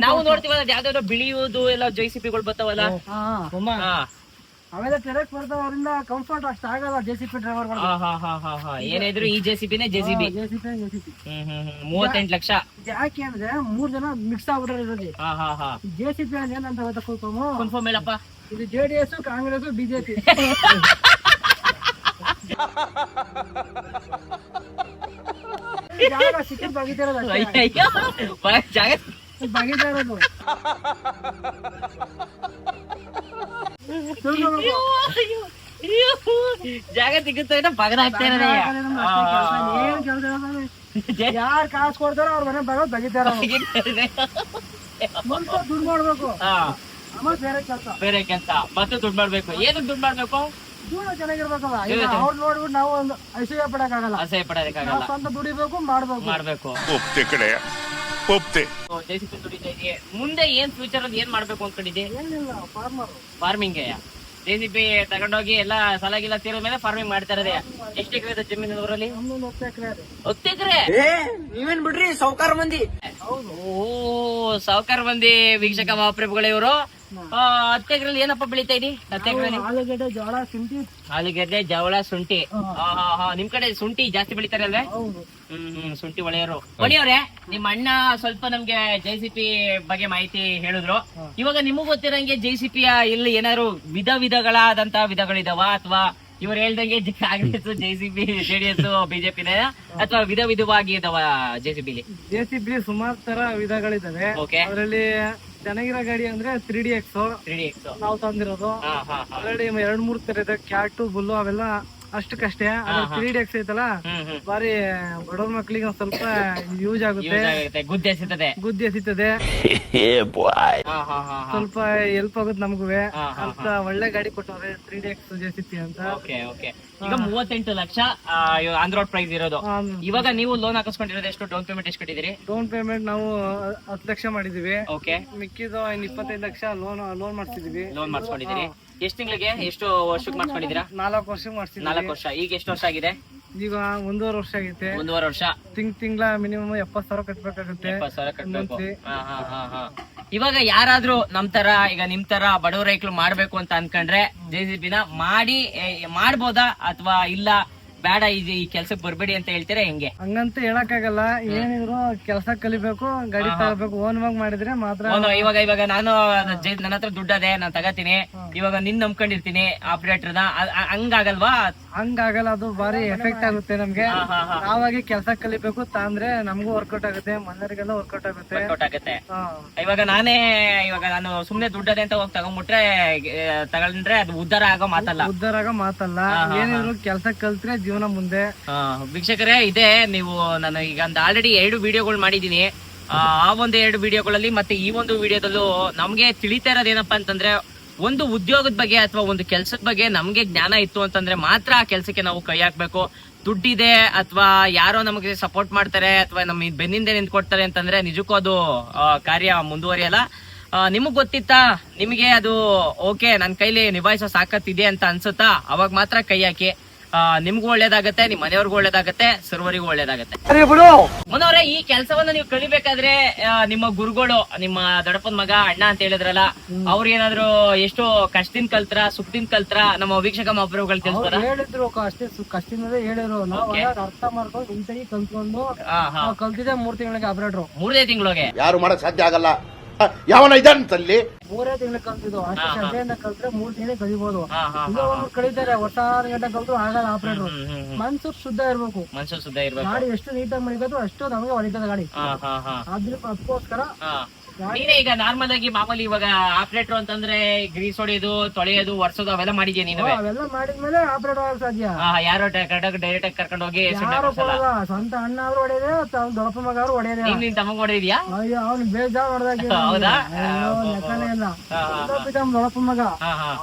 ನಾವು ನೋಡ್ತೀವಲ್ಲ ಯಾವ್ದಾದ್ರು ಬಿಳಿಯುವುದು ಎಲ್ಲ JCP-ಗಳು ಬರ್ತಾವಲ್ಲ, ಅವೆಲ್ಲ ಟೆರೆಕ್ಟ್ ಬರ್ತಾವ, ಅವರಿಂದ ಕಂಫರ್ಟ್ ಅಷ್ಟ ಆಗಲ್ಲ JCP ಡ್ರೈವರ್. ಏನಿದ್ರು ಈ JCP-ನೇ JCB. 38 ಲಕ್ಷ. ಯಾಕೆ ಅಂದ್ರೆ 3 ಜನ ಮಿಕ್ಸ್ ಆಗ್ಬಿಟ್ಟಿರೋದು. JCP ಅಂದ್ರೆ ಏನಂತ ಗೊತ್ತಾ? ಕನ್ಫರ್ಮ್ ಹೇಳಪ್ಪ. ಇದು JDS, ಕಾಂಗ್ರೆಸ್, BJP. ಸಿಕ್ಕಿದ್ ಬಗಿತಿರೋದು ಬಗಿತಿರೋದು. ಜಾಗ ಸಿಗುತ್ತೆ ಬಗದ ಆಗ್ತಾ ಯಾರು ಕಾಸು ಕೊಡ್ತಾರೋ ಅವ್ರ ಮನೆ ಬರೋದು ಬಗಿತಾರ. ದುಡ್ಡು ಮಾಡ್ಬೇಕು, ಬೇರೆ ಕೆಲಸ ಮತ್ತೆ ದುಡ್ಡು ಮಾಡ್ಬೇಕು. ಏನಕ್ಕೆ ದುಡ್ಡು ಮಾಡ್ಬೇಕು? ಜೀವನ ಚೆನ್ನಾಗಿರ್ಬೇಕಲ್ಲ. ಅವ್ರು ನೋಡ್ಬಿಟ್ಟು ನಾವು ಒಂದು ಅಸಹ್ಯ ಪಡಕ್ಕಾಗಲ್ಲ. ಸ್ವಂತ ದುಡಿಬೇಕು, ಮಾಡ್ಬೇಕು. ಒಪ್ತೆ ಕಡೆ ಒಪ್ತೆ. JCB ದುಡಿತಾ ಇದೀಯ. ಮುಂದೆ ಏನ್ ಫ್ಯೂಚರ್ ಅಲ್ಲಿ ಏನ್ ಮಾಡ್ಬೇಕು ಅನ್ಕೊಂಡಿದ್ದೆ? ಏನಿಲ್ಲ, ಫಾರ್ಮರ್. ಫಾರ್ಮಿಂಗ್ JCB ತಗೊಂಡೋಗಿ ಎಲ್ಲ ಸಾಲ ಗಿಲ್ಲ ತೀರಿದ ಮೇಲೆ ಫಾರ್ಮಿಂಗ್ ಮಾಡ್ತಾ ಇರೋದೇ. ಎಷ್ಟು ಎಕರೆ ಇದೆ ಜಮೀನು ಊರಲ್ಲಿ? ನಮ್ದೊಂದು 10 ಎಕರೆ ಇದೆ. 10 ಎಕರೆ? ನೀವೇನ್ ಬಿಡ್ರಿ ಸಾವ್ಕಾರ ಮಂದಿ. ಓ ಸಾವುಕಾರ ಮಂದಿ ವೀಕ್ಷಕ ಮಹಾಪ್ರಭುಗಳೇ ಇವರು. 10 ಎಕರೆಲಿ ಏನಪ್ಪ ಬೆಳಿತಾ ಇದೀನಿ? 10 ಎಕರೆಲಿ ಆಲೂಗಡ್ಡೆ, ಜೋಳ, ಶುಂಠಿ. ಆಲೂಗೆಡ್ಡೆ, ಜವಳ, ಶುಂಠಿ. ನಿಮ್ ಕಡೆ ಶುಂಠಿ ಜಾಸ್ತಿ ಬೆಳಿತಾರೆ ಅಲ್ವೇ? ಹೌದು. ಶುಂಠಿ ಒಳೆಯವರು. ಮಣಿಯವ್ರೆ, ನಿಮ್ಮ ಅಣ್ಣ ಸ್ವಲ್ಪ ನಮ್ಗೆ JCB ಬಗ್ಗೆ ಮಾಹಿತಿ ಹೇಳಿದ್ರು. ಇವಾಗ ನಿಮಗ್ ಗೊತ್ತಿರಂಗೆ JCB ಇಲ್ಲಿ ಏನಾದ್ರು ವಿಧಗಳಾದಂತ ವಿಧಗಳಿದಾವ, ಅಥವಾ ಇವ್ರು ಹೇಳ್ದಂಗೆ ಕಾಂಗ್ರೆಸ್, JCB, JDS, BJP ಅಥವಾ ವಿಧವಾಗಿ ಇದಾವ JCB? JCB ಸುಮಾರು ತರ ವಿಧಗಳಿದಾವೆ. Okay. ಅದರಲ್ಲಿ ಚೆನ್ನಾಗಿರೋ ಗಾಡಿ ಅಂದ್ರೆ 3DX 3DX ನಾವು ತಂದಿರೋದು. ಆಲ್ರೆಡಿ 2-3 ತರ ಇದೆ, ಕ್ಯಾಟು, ಬುಲ್ಲು ಅವೆಲ್ಲ ಅಷ್ಟಕ್ಕಷ್ಟೇ. 3DX ಐತಲ್ಲ, ಬಾರಿ ಬಡವ್ರ ಮಕ್ಳಿಗೆ ಒಂದ್ ಸ್ವಲ್ಪ ಯೂಸ್ ಆಗುತ್ತೆ, ಗುದ್ದೆ ಎಸಿತದೆ, ಸ್ವಲ್ಪ ಹೆಲ್ಪ್ ಆಗುತ್ತೆ ನಮಗುವೆ ಅಂತ ಒಳ್ಳೆ ಗಾಡಿ ಕೊಟ್ಟವ್ರೆ 3DX JCB ಅಂತ. ಈಗ 38 ಲಕ್ಷ ಆನ್ ರೋಡ್ ಪ್ರೈಸ್ ಇರೋದು. ಇವಾಗ ನೀವು ಲೋನ್ ಹಾಕಿಸ್ಕೊಂಡಿರೋದು ಎಷ್ಟು? ಡೌನ್ ಪೇಮೆಂಟ್ ಎಷ್ಟು ಕಟ್ಟಿದಿರಿ? ಡೌನ್ ಪೇಮೆಂಟ್ ನಾವು 10 ಲಕ್ಷ ಮಾಡಿದೀವಿ. ಓಕೆ. ಮಿಕ್ಕಿದ್ದು 25 ಲಕ್ಷ ಲೋನ್ ಮಾಡ್ತಿದೀವಿ. ಲೋನ್ ಮಾಡಿಸ್ಕೊಂಡಿದ್ದೀರಿ. ಎಷ್ಟು ತಿಂಗಳಿಗೆ, ಎಷ್ಟು ವರ್ಷಕ್ಕೆ ಮಾಡಿಸ್ಕೊಂಡಿದ್ದೀರಾ? 4 ವರ್ಷಕ್ಕೆ ಮಾಡ್ತಿದ್ವಿ. 4 ವರ್ಷ. ಈಗ ಎಷ್ಟು ವರ್ಷ ಆಗಿದೆ? ಈಗ 1.5 ವರ್ಷ ಆಗೈತೆ. 1.5 ವರ್ಷ. ತಿಂಗಳ ಮಿನಿಮಮ್ 70,000 ಕಟ್ಬೇಕಾಗುತ್ತೆ. 70,000 ಕಟ್ಬೇಕು. ಇವಾಗ ಯಾರಾದ್ರೂ ನಮ್ ತರ, ಈಗ ನಿಮ್ ತರ ಬಡವ ರೈತರು ಮಾಡ್ಬೇಕು ಅಂತ ಅನ್ಕೊಂಡ್ರೆ JCB ನ ಮಾಡ್ಬೋದಾ, ಅಥವಾ ಇಲ್ಲ ಬೇಡ ಈ ಕೆಲ್ಸಕ್ಕೆ ಬರ್ಬೇಡಿ ಅಂತ ಹೇಳ್ತೀರಾ? ಹೆಂಗೆ? ಹಂಗಂತ ಹೇಳಕ್ ಆಗಲ್ಲ. ಏನಿದ್ರು ಕೆಲಸ ಕಲಿಬೇಕು, ಗಾಡಿ ತಗೋಬೇಕು. ಓನ್ವಾಗಿ ಮಾಡಿದ್ರೆ ಮಾತ್ರ. ಇವಾಗ ನಾನು ನನ್ನ ಹತ್ರ ದುಡ್ಡದೆ, ನಾನ್ ತಗತೀನಿ. ಇವಾಗ ನಿನ್ ನಂಬ್ಕೊಂಡಿರ್ತೀನಿ ಆಪರೇಟರ್ನ, ಹಂಗಾಗಲ್ವಾ? ಹಂಗಾಗಲ್ಲ, ಅದು ಬಾರಿ ಎಫೆಕ್ಟ್ ಆಗುತ್ತೆ ನಮ್ಗೆ. ನಾವಾಗಿ ಕೆಲಸ ಕಲಿಬೇಕು ಅಂದ್ರೆ ನಮಗೂ ವರ್ಕೌಟ್ ಆಗುತ್ತೆ, ಮನೆಯವರಿಗೆಲ್ಲ ವರ್ಕೌಟ್ ಆಗುತ್ತೆ. ಇವಾಗ ನಾನು ಸುಮ್ನೆ ದುಡ್ಡದೆ ಅಂತ ಹೋಗಿ ತಗೊಂಡ್ರೆ ಅದು ಉದ್ಧಾರ ಆಗೋ ಮಾತಲ್ಲ. ಏನಿದ್ರು ಕೆಲಸ ಕಲ್ತ್ರೆ ಜೀವನ ಮುಂದೆ. ವೀಕ್ಷಕರೇ, ಇದೆ ನೀವು ನಾನು ಈಗ ಆಲ್ರೆಡಿ 2 ವಿಡಿಯೋಗಳು ಮಾಡಿದೀನಿ. ಆ ಒಂದು 2 ವಿಡಿಯೋಗಳಲ್ಲಿ ಮತ್ತೆ ಈ ಒಂದು ವಿಡಿಯೋದಲ್ಲೂ ನಮ್ಗೆ ತಿಳಿತಾ ಇರೋದೇನಪ್ಪಾ ಅಂತಂದ್ರೆ, ಒಂದು ಉದ್ಯೋಗದ ಬಗ್ಗೆ ಅಥವಾ ಒಂದು ಕೆಲ್ಸದ ಬಗ್ಗೆ ನಮ್ಗೆ ಜ್ಞಾನ ಇತ್ತು ಅಂತಂದ್ರೆ ಮಾತ್ರ ಆ ಕೆಲ್ಸಕ್ಕೆ ನಾವು ಕೈ ಹಾಕ್ಬೇಕು. ದುಡ್ಡಿದೆ ಅಥವಾ ಯಾರೋ ನಮಗೆ ಸಪೋರ್ಟ್ ಮಾಡ್ತಾರೆ ಅಥವಾ ನಮ್ ಬೆನ್ನಿಂದೆ ನಿಂತ್ಕೊಡ್ತಾರೆ ಅಂತಂದ್ರೆ ನಿಜಕ್ಕೂ ಅದು ಕಾರ್ಯ ಮುಂದುವರಿಯಲ್ಲ. ನಿಮಗ್ ಗೊತ್ತಿತ್ತಾ, ನಿಮಗೆ ಅದು ಓಕೆ ನನ್ ಕೈಲಿ ನಿಭಾಯಿಸೋ ಸಾಕತ್ತಿದೆ ಅಂತ ಅನ್ಸುತ್ತಾ, ಅವಾಗ ಮಾತ್ರ ಕೈ ಹಾಕಿ. ನಿಮ್ಗೂ ಒಳ್ಳೇದಾಗತ್ತೆ, ನಿಮ್ ಮನೆಯವ್ರಿಗೂ ಒಳ್ಳೇದಾಗತ್ತೆ, ಸರ್ವರಿಗೂ ಒಳ್ಳೇದಾಗತ್ತೆ. ಮನೋರೆ, ಈ ಕೆಲಸವನ್ನ ನೀವು ಕಲಿಬೇಕಾದ್ರೆ ನಿಮ್ಮ ಗುರುಗಳು, ನಿಮ್ಮ ದೊಡ್ಡಪ್ಪನ ಮಗ ಅಣ್ಣ ಅಂತ ಹೇಳಿದ್ರಲ್ಲ, ಅವ್ರ ಏನಾದ್ರು ಎಷ್ಟು ಕಷ್ಟದಿಂದ ಕಲ್ತ್ರ, ಸುಖದಿಂದ ಕಲ್ತ್ರ, ನಮ್ಮ ವೀಕ್ಷಕ ಮಹಾಪ್ರಭುಗಳು ತಿಳಿಸ್ಬೋದಾ? ಹೇಳಿದ್ರು, ಅಷ್ಟೇ ಕಷ್ಟದಿಂದಲೇ ಹೇಳಿದ್ರು. ನಾವು ಅರ್ಥ ಮಾಡ್ಕೊಂಡು ಇಂತಾಗಿ ಕಲ್ತ್ಕೊಂಡು ಕಲ್ತಿದ್ದೆ 3 ತಿಂಗಳಿಗೆ ಆಪರೇಟ್ರು. 3 ತಿಂಗಳಿಗೆ ಯಾರು ಮಾಡಕ್ ಸಾಧ್ಯ ಆಗಲ್ಲ. ಯಾವನ ಇದಂತಲ್ಲಿ 3 ತಿಂಗಳಿಗೆ ಕಲ್ತಿದ್ದು. ಅಷ್ಟೇ ಶ್ರದ್ಧೆಯಿಂದ ಕಲ್ತ್ರೆ 3 ತಿಂಗಳಿಗೆ ಕಲಿಬಹುದು. ಕಲಿತಾರೆ, ವರ್ಷ 6 ಗಂಟೆ ಕಲ್ತು ಆಗಲ್ಲ ಆಪರೇಟ್ರು. ಮನ್ಸು ಶುದ್ಧ ಇರ್ಬೇಕು, ಗಾಡಿ ಎಷ್ಟು ನೀಟಾಗಿ ಮಾಡಿದ್ರು ಅಷ್ಟು ನಮಗೆ ಹೊಡಿತದ ಗಾಡಿ. ಅದಕ್ಕೋಸ್ಕರ ನೀನೇ ಈಗ ನಾರ್ಮಲ್ ಆಗಿ ಮಾಮೂಲಿ ಇವಾಗ ಆಪರೇಟರ್ ಅಂತಂದ್ರೆ ಗ್ರೀಸ್ ಹೊಡೆಯೋದು, ತೊಳೆಯೋದು, ಒರ್ಸೋದು ಅವೆಲ್ಲ ಮಾಡಿದ್ಯಾ ನೀನು? ಅವೆಲ್ಲ ಮಾಡಿದ್ಮೇಲೆ ಆಪರೇಟರ್ ಆಗಕ್ಕೆ ಸಾಧ್ಯ. ಯಾರೋ ಡೈರೆಕ್ಟ್ ಆಗಿ ಕರ್ಕೊಂಡು ಹೋಗಿ ಸ್ವಂತ ಅಣ್ಣ ಅವ್ರು ಹೊಡೆಯದೆ, ದೊಡ್ಡಪ್ಪ ಮಗ ಅವ್ರು ಹೊಡೆಯದೆ. ನೀನ್ ತಮಗ್ ಹೊಡೆದಿದ್ಯಾ? ಅಯ್ಯೋ, ಅವ್ನು ಬೇಜಾರ್ ಹೊಡೆದಾಕಿ. ಹೌದಾ? ಲೆಕ್ಕನೇ ಇಲ್ಲ. ದೊಡ್ಡಪ್ಪ ಮಗ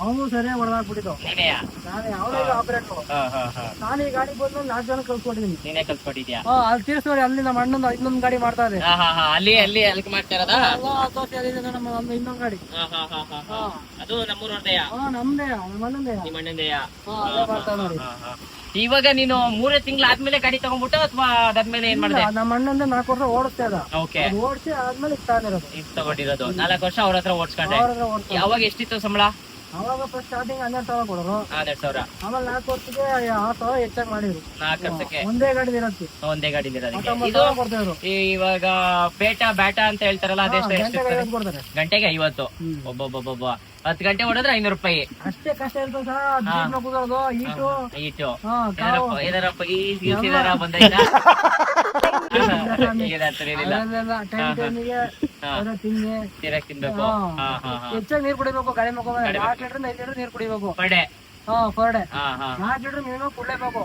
ಅವನು ಸರಿಯಾಗಿ ಹೊಡೆದಾಕ್ಬಿಟ್ಟಿದ್ದು. ನಾನೇ ಅವನಿಗೆ ಆಪರೇಟರ್. ನಾನು ಈ ಗಾಡಿ ಬಂದು 4 ಜನ ಕಲ್ಸ್ಕೊಟ್ಟಿದ್ದೀನಿ. ನೀನೇ ಕಲ್ಸ್ಕೊಟ್ಟಿದ್ಯಾ? ಅಲ್ಲಿ ತೀರ್ಸ್ನೋಡಿ, ಅಲ್ಲಿ ನಮ್ಮ ಅಣ್ಣಂದು ಇನ್ನೊಂದು ಗಾಡಿ ಮಾಡ್ತಾ ಇದೆ. ಅಲ್ಲಿ ಮಾಡ್ತಾ ಇರೋದಾ? ನಮ್ಮ ಇನ್ನೊಂದು ಗಾಡಿ ಅದು ನಮ್ಮೂರವ್ರದೆಯಾ? ನಮ್ದೇ, ನಮ್ಮಣ್ಣಂದೇ. ನಿಮ್ಮ ಅಣ್ಣಂದೆಯಾ? ಮಾಡ್ತಾ ನೋಡಿ. ಇವಾಗ ನೀನು 3 ತಿಂಗಳು ಆದ್ಮೇಲೆ ಗಾಡಿ ತಗೊಂಡ್ಬಿಟ್ಟು ಅಥವಾ ಅದಾದ್ಮೇಲೆ ಏನ್ ಮಾಡಿದೆ? ನಮ್ಮ ಅಣ್ಣಂದ 4 ವರ್ಷ ಓಡಿಸ್ತಾ ಇದ್ದ. ಓಕೆ. ಓಡಿಸಿ ಆದ್ಮೇಲೆ ಇದು ತಗೊಂಡಿರೋದು 4 ವರ್ಷ ಅವ್ರ ಹತ್ರ ಓಡಿಸ್ಕೊಂಡೆ. ಅವಾಗ ಎಷ್ಟಿತ್ತು ಸಂಬಳ? ಅವಾಗ ಫಸ್ಟ್ ಸ್ಟಾರ್ಟಿಂಗ್ 12,000 ಕೊಡೋರು. 12,000. ಆಮೇಲೆ 4 ವರ್ಷಕ್ಕೆ 6,000 ಹೆಚ್ಚಾಗಿ ಮಾಡಿದ್ರು. 4 ವರ್ಷಕ್ಕೆ ಒಂದೇ ಗಾಡಿ ಇರತ್ತೆ. ಒಂದೇ ಗಾಡಿ ಇದು ಕೊಡ್ತಾ ಇದ್ರು. ಇವಾಗ ಬ್ಯಾಟ ಅಂತ ಹೇಳ್ತಾರಲ್ಲ, ಅದೆಷ್ಟು? ಕೊಡ್ತಾರೆ ಗಂಟೆಗೆ 50. ಒಬ್ಬೊಬ್ಬೊಬ್ಬ 10 ಗಂಟೆ ಹೊಡೆದ್ರೆ 500 ರೂಪಾಯಿ. ಅಷ್ಟೇ ಕಷ್ಟ ಇರ್ತದೆ ಸರ್. ಕೂದೋದು, ಈಟು ಏನಾರಪ್ಪ ಈ ಸಿಲ್ಸಿದಾರ ಬಂದೈತಾ? ತಿನ್ಬೇಕು. ಹೆಚ್ಚಾಗಿ ನೀರ್ ಕುಡಿಬೇಕು. ಗಾಡಿ ಮಕ್ಕಳು 4 ಲೀಟರ್ 5 ಲೀಟರ್ ನೀರ್ ಕುಡಿಬೇಕು ಪರ್ ಡೇ. 4 ಲೀಟರ್ ಮಿನಿಮಮ್ ಕುಡ್ಲೇಬೇಕು.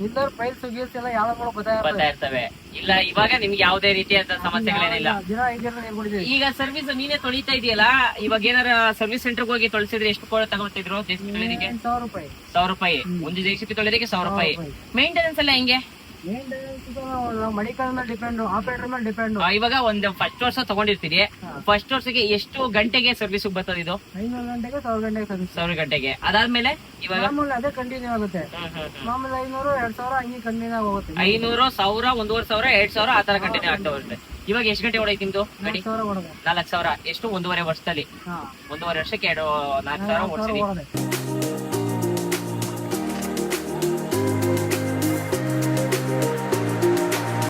ಇಲ್ಲರ ಪೈಲ್ಸ್ ಗೀಲ್ಸ್ ಎಲ್ಲ ಯಾವ ಗೊತ್ತಾ ಇರ್ತವೆ. ಇಲ್ಲ ಇವಾಗ ನಿಮ್ಗೆ ಯಾವುದೇ ರೀತಿಯಾದ ಸಮಸ್ಯೆಗಳೇನಿಲ್ಲ. ದಿನ 5 ಲೀಟರ್ ನೀರ್ ಕುಡಿತೀವಿ. ಈಗ ಸರ್ವಿಸ್ ನೀನೇ ತೊಳಿತಾ ಇದೆಯಲ್ಲ, ಇವಾಗ ಏನಾರ ಸರ್ವಿಸ್ ಸೆಂಟರ್ ಹೋಗಿ ತೊಳಿಸಿದ್ರೆ ಎಷ್ಟು ಕೋಳ ತಗೊಳ್ತಿದ್ರು? JCB ತೊಳೆಯೋದಕ್ಕೆ 1,000 ರೂಪಾಯಿ. 1,000 ರೂಪಾಯಿ. ಒಂದು JCB ತೊಳೆಯೋದಕ್ಕೆ 1,000 ರೂಪಾಯಿ. ಮೇಂಟೆನೆನ್ಸ್ ಎಲ್ಲ ಹೆಂಗೆ? ಮೆಡಿಕಲ್ ಮೇಲೆ ಡಿಪೆಂಡ್, ಆಪರೇಟರ್ ಮೇಲೆ ಡಿಪೆಂಡ್. ಇವಾಗ ಒಂದು ಫಸ್ಟ್ ವರ್ಷ ತಗೊಂಡಿರ್ತೀರಿ, ಫಸ್ಟ್ ವರ್ಷಕ್ಕೆ ಎಷ್ಟು ಗಂಟೆಗೆ ಸರ್ವಿಸ್ ಬರ್ತದೆ ಇದು? 500 ಗಂಟೆಗೆ 1000 ಗಂಟೆಗೆ ಸರ್ವಿಸ್. 1000 ಗಂಟೆಗೆ. ಅದಾದ್ಮೇಲೆ ಇವಾಗ ಮಾಮೂಲಿ ಅದೇ ಕಂಟಿನ್ಯೂ ಆಗುತ್ತೆ. ಮಾಮೂಲಿ 500 2000 ಹಂಗೆ ಕಂಟಿನ್ಯೂ ಹೋಗುತ್ತೆ. 500 1000 1500 2000 ಆ ತರ ಕಂಟಿನ್ಯೂ ಆಗ್ತಾ ಹೋಗುತ್ತೆ. ಇವಾಗ ಎಷ್ಟು ಗಂಟೆ ಹೊಡೈತಿ ನಿಮ್ದು ಗಾಡಿ? 4000 ಹೊಡೆದೆ. 4000 ಎಷ್ಟು? 1.5 ವರ್ಷದಲ್ಲಿ? 1.5 ವರ್ಷಕ್ಕೆ 4000 ಓಡಿಸಿದಿ.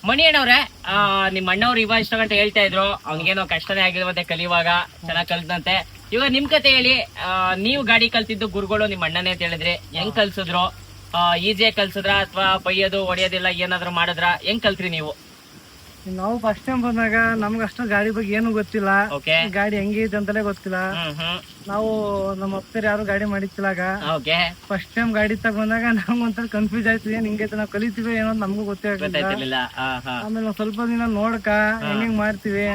ಮಣಿ ಅಣ್ಣವ್ರೆ, ನಿಮ್ ಅಣ್ಣವ್ರು ಇವಾಗ ಇಷ್ಟ ಗಂಟೆ ಹೇಳ್ತಾ ಇದ್ರು, ಅವ್ನಿಗೇನೋ ಕಷ್ಟನೇ ಆಗಿರುವಂತೆ ಕಲಿಯುವಾಗ, ಚೆನ್ನಾಗ್ ಕಲ್ತಂತೆ. ಇವಾಗ ನಿಮ್ ಕತೆ ಹೇಳಿ, ನೀವು ಗಾಡಿ ಕಲ್ತಿದ್ದು ಗುರುಗಳು ನಿಮ್ ಅಣ್ಣನೇ ಅಂತ ಹೇಳಿದ್ರಿ, ಹೆಂಗ್ ಕಲ್ಸಿದ್ರು? ಈಸಿಯಾಗಿ ಕಲ್ಸಿದ್ರ ಅಥವಾ ಬೈಯೋದು ಹೊಡೆಯೋದಿಲ್ಲ ಏನಾದ್ರು ಮಾಡಿದ್ರ? ಹೆಂಗ್ ಕಲ್ತ್ರಿ ನೀವು? ನಾವು ಫಸ್ಟ್ ಟೈಮ್ ಬಂದಾಗ ನಮ್ಗೆ ಅಷ್ಟು ಗಾಡಿ ಬಗ್ಗೆ ಏನು ಗೊತ್ತಿಲ್ಲ. ಓಕೆ. ಗಾಡಿ ಹೆಂಗೈತೆ ಅಂತಲೇ ಗೊತ್ತಿಲ್ಲ. ನಾವು ನಮ್ಮ ಅಪ್ಪರು ಯಾರು ಗಾಡಿ ಮಾಡಿತ್ತಿಲ್ಲಾಗ ಓಕೆ. ಫಸ್ಟ್ ಟೈಮ್ ಗಾಡಿ ತಗೊಂಡಾಗ ನಮ್ಗೆ ಒಂಥರ ಕನ್ಫ್ಯೂಸ್ ಆಯ್ತು, ಏನ್ ಹಿಂಗೈತೆ ನಾವು ಕಲಿತೀವಿ ಏನೋ ನಮಗೂ ಗೊತ್ತಾಗ್ತಿಲ್ಲ. ಆಮೇಲೆ ನಾವು ಸ್ವಲ್ಪ ದಿನ ನೋಡ್ಕ ಹೆಂಗ್ ಮಾಡ್ತೀವಿ,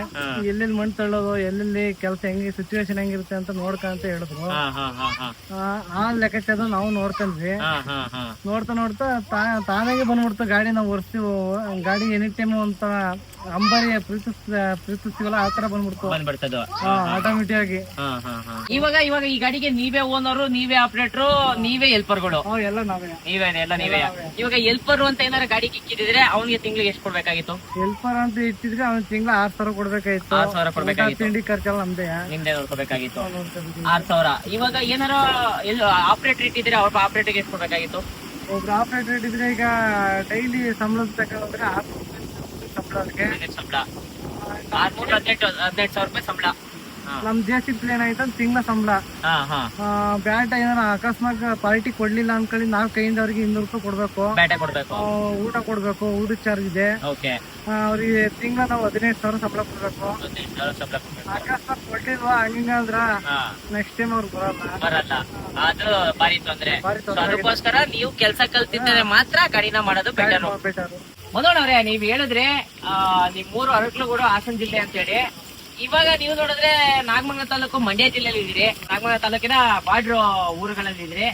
ಎಲ್ಲೆಲ್ಲಿ ಮಣ್ಣು ತಳ್ಳೋದು, ಎಲ್ಲೆಲ್ಲಿ ಕೆಲಸ ಹೆಂಗೆ ಸಿಚುವೇಶನ್ ಹೆಂಗಿರುತ್ತೆ ಅಂತ ನೋಡ್ಕ ಅಂತ ಹೇಳಿದ್ರು. ಆ ಲೆಕ್ಕಾಚಾರ ನಾವು ನೋಡ್ಕೊಂಡ್ವಿ. ನೋಡ್ತಾ ತಾನಾಗೆ ಬಂದ್ಬಿಡ್ತು ಗಾಡಿ. ನಾವು ಒರ್ಸ್ತೀವಿ ಗಾಡಿ ಎನಿ ಟೈಮ್ ಅಂತ ಅಂಬಾರಿ ಪ್ರೀತಿಸ್ತೀವಲ್ಲ ಆ ತರ ಬಂದ್ಬಿಡ್ತು ಆಟೋಮೆಟಿಕ್ ಆಗಿ. ಇವಾಗ ಈ ಗಾಡಿಗೆ ನೀವೇ ಓನರು, ನೀವೇ ಆಪರೇಟರ್, ನೀವೇ ಹೆಲ್ಪರ್ಗಳು? ಎಲ್ಲ ನಾವೇ. ನೀವೇ. ಇವಾಗ ಹೆಲ್ಪರ್ ಅಂತ ಏನಾರ ಗಾಡಿ ಇಕ್ಕಿದ್ರೆ ಅವ್ನಿಗೆ ತಿಂಗಳಿಗೆ ಎಷ್ಟು ಕೊಡ್ಬೇಕಾಗಿತ್ತು? ಹೆಲ್ಪರ್ ಅಂತ ಇಟ್ಟಿದ್ರೆ ಅವ್ನ ತಿಂಗಳ 6000 ಕೊಡ್ಬೇಕಾಗಿತ್ತು. 6000 ಕೊಡ್ಬೇಕಾಗಿತ್ತು. ತಿಂಡಿ ಖರ್ಚೆಲ್ಲ ನಮ್ದೇ, ನಿಮ್ದೇ ನೋಡ್ಕೋಬೇಕಾಗಿತ್ತು. 6000. ಇವಾಗ ಏನಾರ ಆಪರೇಟರ್ ಇಟ್ಟಿದ್ರೆ ಅವ್ರ ಆಪರೇಟರ್ಗೆ ಎಷ್ಟು ಕೊಡ್ಬೇಕಾಗಿತ್ತು? ಒಬ್ರು ಆಪರೇಟರ್ ಇಟ್ಟಿದ್ರೆ ಈಗ ಡೈಲಿ ಸಂಬಳ ತಗೊಂಡ್ರೆ 600 ಸಂಬಳ. ಸಂಬಳ 18,000 ರೂಪಾಯಿ ಸಂಬಳ. ನಮ್ JCB ಏನಾಯ್ತು ತಿಂಗಳ ಸಂಬಳ. ಬ್ಯಾಟ ಏನಾರ ಅಕಸ್ಮಾತ್ ಪಾರ್ಟಿ ಕೊಡ್ಲಿಲ್ಲ ಅನ್ಕೊಳ್ಳಿ, ನಾವ್ ಕೈಯಿಂದ ಅವ್ರಿಗೆ 200 ರೂಪಾಯಿ ಕೊಡ್ಬೇಕು. ಊಟ ಕೊಡ್ಬೇಕು, ಊಟದ ಚಾರ್ಜ್ ಇದೆ. ಅವ್ರಿಗೆ ತಿಂಗಳ ನಾವು 15,000 ಸಂಬಳ ಕೊಡ್ಬೇಕು. ಅಕಸ್ಮಾತ್ ಕೊಡ್ಲಿಲ್ವಾ ಹಂಗಂದ್ರ ನೆಕ್ಸ್ಟ್ ಟೈಮ್ ಅವ್ರು ಬರಲ್ಲ. ಅದು ಭಾರಿ ತೊಂದ್ರೆ. ಅದಕ್ಕೋಸ್ಕರ ನೀವು ಕೆಲ್ಸ ಕಲ್ತಿದ್ರೆ ಮಾತ್ರ ಗಾಡಿನ ಮಾಡೋದು ಬೆಟರ್. ಮಧುವಣ್ಣವ್ರೆ, ನೀವ್ ಹೇಳಿದ್ರೆ ನಿಮ್ 3 ಅರಕಲಗೂಡು ಹಾಸನ ಜಿಲ್ಲೆ ಅಂತ ಹೇಳಿ. ಇವಾಗ ನೀವು ನೋಡಿದ್ರೆ ನಾಗಮಂಗಲ ತಾಲೂಕು ಮಂಡ್ಯ ಜಿಲ್ಲೆಯಲ್ಲಿ ಇದ್ದೀರಿ, ನಾಗಮಂಗಲ ತಾಲೂಕಿನ ಬಾರ್ಡ್ರ್ ಊರುಗಳಲ್ಲಿ ಇದ್ರಿ.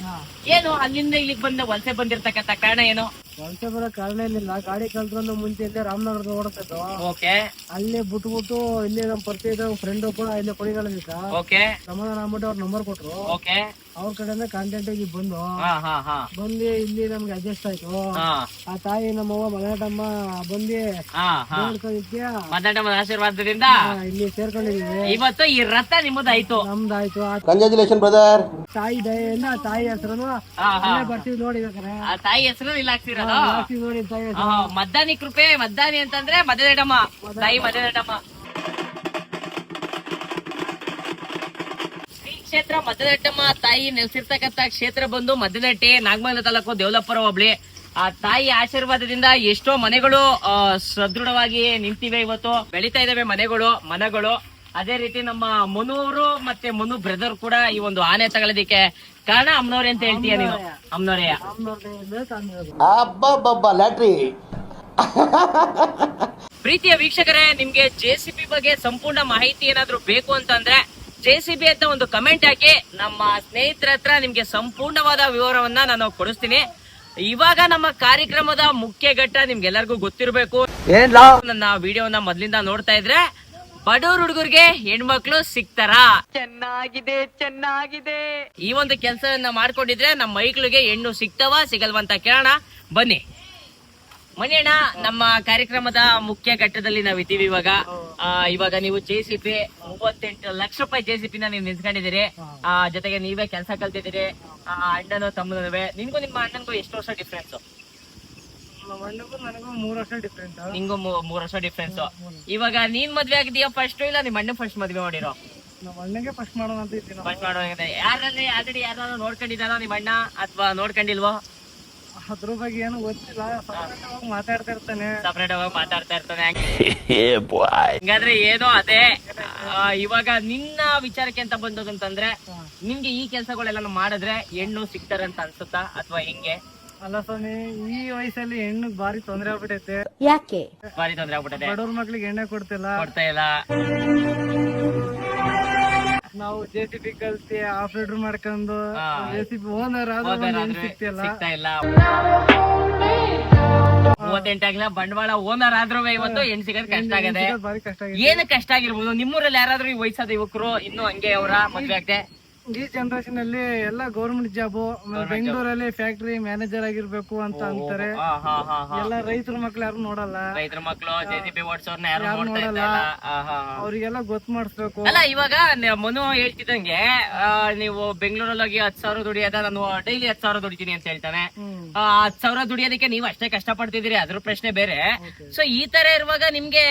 ಏನು ಅಲ್ಲಿಂದ ಇಲ್ಲಿಗೆ ಬಂದ ವಲಸೆ ಬಂದಿರ್ತಕ್ಕಂಥ ಕಾರಣ ಏನು? ವಲಸೆ ಬರೋ ಕಾರಣ ಏನಿಲ್ಲ, ಗಾಡಿ ಕಲ್ತ್ಕೊಂಡು ಮುಂಚೆ ಇಲ್ಲೇ ರಾಮನಗರದ ಓಡಿಸ್ತಿದ್ದು. ಓಕೆ. ಅಲ್ಲೇ ಬಿಟ್ಬಿಟ್ಟು ಇಲ್ಲಿ ನಮ್ ಪರಿಚಯ ಫ್ರೆಂಡ್ ಒಬ್ಬ ಇಲ್ಲೇ ಕೊಡಿಗಳಿದ್ದ. ಓಕೆ. ಸಮಾಧಾನ ಆಗ್ಬಿಟ್ಟು ಅವ್ರ ನಂಬರ್ ಕೊಟ್ರು. ಓಕೆ. ಅವ್ರ ಕಡೆಯಿಂದ ಕಾಂಟ್ಯಾಕ್ಟ್ ಆಗಿ ಬಂದು ಇಲ್ಲಿ ನಮ್ಗೆ ಅಡ್ಜಸ್ಟ್ ಆಯ್ತು. ಆ ತಾಯಿ ನಮ್ಮವ್ವ ಮಗನಟಮ್ಮ ಬಂದು ಮಗನಟಮ್ಮನ ಆಶೀರ್ವಾದದಿಂದ ಇಲ್ಲಿ ಸೇರ್ಕೊಂಡಿದೀವಿ. ಇವತ್ತು ಈ ರಥ ನಿಮ್ಮದಾಯ್ತು, ನಮ್ದಾಯ್ತು. Congratulation brother. ತಾಯಿ ದಯೆಯಿಂದ ತಾಯಿ ಹೆಸರನ್ನು ಬರ್ತೀವಿ ನೋಡಿ. ಆ ತಾಯಿ ಹೆಸರು ಇಲ್ಲ ಹಾಕ್ತಿರೋದು ನೋಡಿ. ತಾಯಿ ಹೆಸರು ಮದ್ದಾನಿ ಕೃಪೆ. ಮದ್ದಾನಿ ಅಂತಂದ್ರೆ ಮದನಟಮ್ಮ, ತಾಯಿ ಮದನಟಮ್ಮ. ಕ್ಷೇತ್ರ ಮದ್ದನಟ್ಟಮ್ಮ ತಾಯಿ ನೆಲೆಸಿರ್ತಕ್ಕಂಥ ಕ್ಷೇತ್ರ ಬಂದು ಮದ್ದನಟ್ಟಿ, ನಾಗಮಂಗಲ ತಾಲೂಕು, ದೇವಲಪ್ಪರ ಹೋಬಳಿ. ಆ ತಾಯಿ ಆಶೀರ್ವಾದದಿಂದ ಎಷ್ಟೋ ಮನೆಗಳು ಸದೃಢವಾಗಿ ನಿಂತಿವೆ, ಇವತ್ತು ಬೆಳೀತಾ ಇದಾವೆ ಮನೆಗಳು. ಅದೇ ರೀತಿ ನಮ್ಮ ಮನೂರು ಮತ್ತೆ ಮನು ಬ್ರದರ್ ಕೂಡ ಈ ಒಂದು ಆನೆ ತಗೊಳ್ಳೋದಿಕ್ಕೆ ಕಾರಣ ಅಮ್ಮನವ್ರೆ ಅಂತ ಹೇಳ್ತೀಯ ನೀನು? ಅಮ್ಮನವ್ರೆ. ಲ್ಯಾಟ್ರಿ. ಪ್ರೀತಿಯ ವೀಕ್ಷಕರೇ, ನಿಮ್ಗೆ JCB ಬಗ್ಗೆ ಸಂಪೂರ್ಣ ಮಾಹಿತಿ ಏನಾದ್ರು ಬೇಕು ಅಂತಂದ್ರೆ JCB ಅಂತ ಒಂದು ಕಮೆಂಟ್ ಹಾಕಿ, ನಮ್ಮ ಸ್ನೇಹಿತರ ಹತ್ರ ನಿಮ್ಗೆ ಸಂಪೂರ್ಣವಾದ ವಿವರವನ್ನ ನಾನು ಕೊಡಿಸ್ತೀನಿ. ಇವಾಗ ನಮ್ಮ ಕಾರ್ಯಕ್ರಮದ ಮುಖ್ಯ ಘಟ್ಟ ನಿಮ್ಗೆಲ್ಲರಿಗೂ ಗೊತ್ತಿರಬೇಕು. ನನ್ನ ವಿಡಿಯೋನ ಮೊದ್ಲಿಂದ ನೋಡ್ತಾ ಇದ್ರೆ ಬಡವ್ರ ಹುಡುಗರಿಗೆ ಹೆಣ್ಮಕ್ಳು ಸಿಗ್ತಾರ? ಚೆನ್ನಾಗಿದೆ. ಈ ಒಂದು ಕೆಲಸವನ್ನ ಮಾಡ್ಕೊಂಡಿದ್ರೆ ನಮ್ಮ ಮೈಕ್ಳಿಗೆ ಹೆಣ್ಣು ಸಿಗ್ತಾವ ಸಿಗಲ್ವಂತ ಕೇಳೋಣ ಬನ್ನಿ. ಮಣಿಯಣ್ಣ, ನಮ್ಮ ಕಾರ್ಯಕ್ರಮದ ಮುಖ್ಯ ಘಟ್ಟದಲ್ಲಿ ನಾವಿದ್ದೀವಿ ಇವಾಗ ನೀವು JCB 38 ಲಕ್ಷ ರೂಪಾಯಿ JCB ನ ನೀವು ನಿಂತ್ಕೊಂಡಿದ್ದೀರಿ. ಜೊತೆಗೆ ನೀವೇ ಕೆಲಸ ಕಲ್ತಿದ್ದೀರಿ. ಅಣ್ಣನೋ ತಮ್ಮನವೇ. ನಿನ್ಗೂ ನಿಮ್ಮ ಅಣ್ಣನ್ಗೂ ಎಷ್ಟು ವರ್ಷ ಡಿಫ್ರೆನ್ಸ್? ನನಗೂ 3 ವರ್ಷ ಡಿಫ್ರೆಂಟ್. ನಿಂಗೂ 3 ವರ್ಷ ಡಿಫ್ರೆನ್ಸ್. ಇವಾಗ ನೀನ್ ಮದ್ವೆ ಆಗಿದೀಯ ಫಸ್ಟ್, ಇಲ್ಲ ನಿಮ್ಮ ಅಣ್ಣ ಫಸ್ಟ್ ಮದ್ವೆ ಮಾಡಿರೋ? ನಮ್ಮ ಅಣ್ಣಗೆ ಫಸ್ಟ್ ಮಾಡೋಣ ಅಂತ ಇದ್ದೀನಿ. ಫಸ್ಟ್ ಮಾಡೋಣ. ಯಾರಲ್ಲಿ ಆಲ್ರೆಡಿ ಯಾರು ನೋಡ್ಕೊಂಡಿದ್ದಾರೋ ನಿಮ್ಮ ಅಣ್ಣ ಅಥವಾ ನೋಡ್ಕೊಂಡಿಲ್ವೋ? ಅದ್ರ ಬಗ್ಗೆ ಏನು ಗೊತ್ತಿಲ್ಲ. ಮಾತಾಡ್ತಾ ಇರ್ತಾನೆ, ಸಪರೇಟ್ ಆಗಿ ಮಾತಾಡ್ತಾ ಇರ್ತಾನೆ. ಹಂಗಾದ್ರೆ ಏನೋ ಅದೇ. ಇವಾಗ ನಿನ್ನ ವಿಚಾರಕ್ಕೆ ಅಂತ ಬಂದದಂತಂದ್ರೆ, ನಿಮ್ಗೆ ಈ ಕೆಲ್ಸಗಳೆಲ್ಲ ಮಾಡಿದ್ರೆ ಹೆಣ್ಣು ಸಿಗ್ತಾರಂತ ಅನ್ಸುತ್ತಾ ಅಥವಾ ಹೆಂಗೆ? ಅಲ್ಲ ಸ್ವಾಮಿ, ಈ ವಯಸ್ಸಲ್ಲಿ ಹೆಣ್ಣು ಬಾರಿ ತೊಂದ್ರೆ ಆಗ್ಬಿಟ್ಟೈತೆ. ಯಾಕೆ ಬಾರಿ ತೊಂದ್ರೆ ಆಗ್ಬಿಟ್ಟೈತೆ? ಬಡವ್ರ ಮಕ್ಳಿಗೆ ಎಣ್ಣೆ ಕೊಡ್ತಾ ಇಲ್ಲ. ನಾವು JCB ಕಲ್ತಿ ಆಪರೇಟರ್ ಮಾಡ್ಕೊಂಡು JCB ಓನರ್ ಸಿಗ್ತಾ ಇಲ್ಲ. 38 ಆಗಿಲ್ಲ, ಬಂಡವಾಳ ಓನರ್ ಆದ್ರೂ ಇವತ್ತು ಹೆಣ್ ಸಿಗೋದ್ ಕಷ್ಟ ಆಗದೆ. ಭಾರಿ ಕಷ್ಟ ಆಗಿದೆ. ಏನು ಕಷ್ಟ ಆಗಿರ್ಬೋದು? ನಿಮ್ಮೂರಲ್ಲಿ ಯಾರಾದ್ರೂ ಈ ವಯಸ್ಸಾದ ಯುವಕರು ಇನ್ನು ಹಂಗೆ ಅವರ ಮದ್ವೆ ಆಗದೆ? ಈ ಜನರೇಷನ್ ಅಲ್ಲಿ ಎಲ್ಲ ಗೌರ್ಮೆಂಟ್ ಜಾಬ್, ಬೆಂಗಳೂರಲ್ಲಿ ಫ್ಯಾಕ್ಟರಿ ಮ್ಯಾನೇಜರ್ ಆಗಿರ್ಬೇಕು ಅಂತ ಅಂತಾರೆ. ಎಲ್ಲ ರೈತರ ಮಕ್ಳು ಯಾರು ನೋಡಲ್ಲ, ರೈತರ ಮಕ್ಕಳು JCB ಓಡಿಸೋರ್ನ ಯಾರು ನೋಡ್ತಾ ನೋಡಲ್ಲ. ಇಲ್ಲ. ಅವ್ರಿಗೆಲ್ಲ ಗೊತ್ತು ಮಾಡಿಸ್ಬೇಕು. ಅಲ್ಲ ಇವಾಗ ಮನು ಹೇಳ್ತಿದ್ದಂಗೆ ನೀವು ಬೆಂಗಳೂರಲ್ಲಿ ಹೋಗಿ 10,000 ದುಡಿಯೋದ, ನಾನು ಡೈಲಿ 10,000 ದುಡಿತೀನಿ ಅಂತ ಹೇಳ್ತಾನೆ. 10,000 ದುಡಿಯೋದಕ್ಕೆ ನೀವು ಅಷ್ಟೇ ಕಷ್ಟ ಪಡ್ತಿದ್ದೀರಿ, ಅದ್ರ ಪ್ರಶ್ನೆ ಬೇರೆ. ಸೊ ಈ ತರ ಇರುವಾಗ ನಿಮ್ಗೆ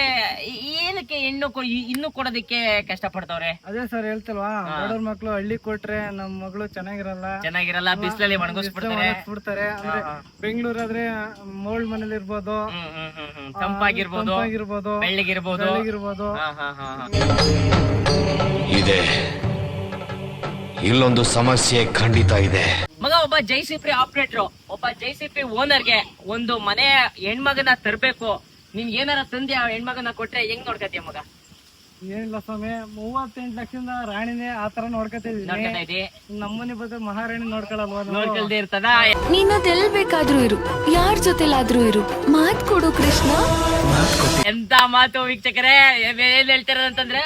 ಏನಕ್ಕೆ ಹೆಣ್ಣು ಇನ್ನು ಕೊಡೋದಕ್ಕೆ ಕಷ್ಟ ಪಡ್ತಾವ್ರೆ? ಅದೇ ಸರ್ ಹೇಳ್ತಲ್ವಾ, ಬಡವ್ರ ಮಕ್ಳು ಹಳ್ಳಿ ಕೊಟ್ರೆ ನಮ್ ಮಗಳು ಚೆನ್ನಾಗಿರಲ್ಲ, ಬಿಸಿಲಲ್ಲಿ ಒಣಗಿಸ್ಬಿಡ್ತಾರೆ. ಅಂದ್ರೆ ಬೆಂಗಳೂರಾದ್ರೆ ಮೋಲ್ಡ್ ಮನೇಲಿ ಇರ್ಬೋದು, ತಂಪಾಗಿರ್ಬೋದು, ಬೆಳ್ಳಗಿರ್ಬೋದು. ಇದೆ, ಇಲ್ಲೊಂದು ಸಮಸ್ಯೆ ಖಂಡಿತ ಇದೆ. ಮಗ, ಒಬ್ಬ JCB ಆಪರೇಟರ್, ಒಬ್ಬ JCB ಓನರ್ಗೆ ಒಂದು ಮನೆ ಹೆಣ್ಮಗನ ತರ್ಬೇಕು, ನೀನ್ ಏನಾರ ತಂದೆ ಆ ಹೆಣ್ಮಗನ ಕೊಟ್ರೆ ಹೆಂಗ್ ನೋಡ್ಕತಿಯ ಮಗ? ಏನಿಲ್ಲ ಸ್ವಾಮಿ, 38 ಲಕ್ಷದಿಂದ ರಾಣಿನೇ ಆತರ ನೋಡ್ಕೊತಿದೀನಿ. ನಮ್ಮನೆ ಬಗ್ಗೆ ಮಹಾರಾಣಿ ನೋಡ್ಕೊಳಲ್ವಾ? ನೋಡ್ಕೊಳ್ದೆ ಇರ್ತದ. ನೀನದೆಲ್ ಬೇಕಾದ್ರೂ ಇರು, ಯಾರ ಜೊತೆಲಾದ್ರೂ ಇರು, ಮಾತ್ ಕೊಡು ಕೃಷ್ಣ. ಎಂತ ಮಾತು ವೀಕ್ಷಕರೇ, ಏನ್ ಹೇಳ್ತಾರಂತಂದ್ರೆ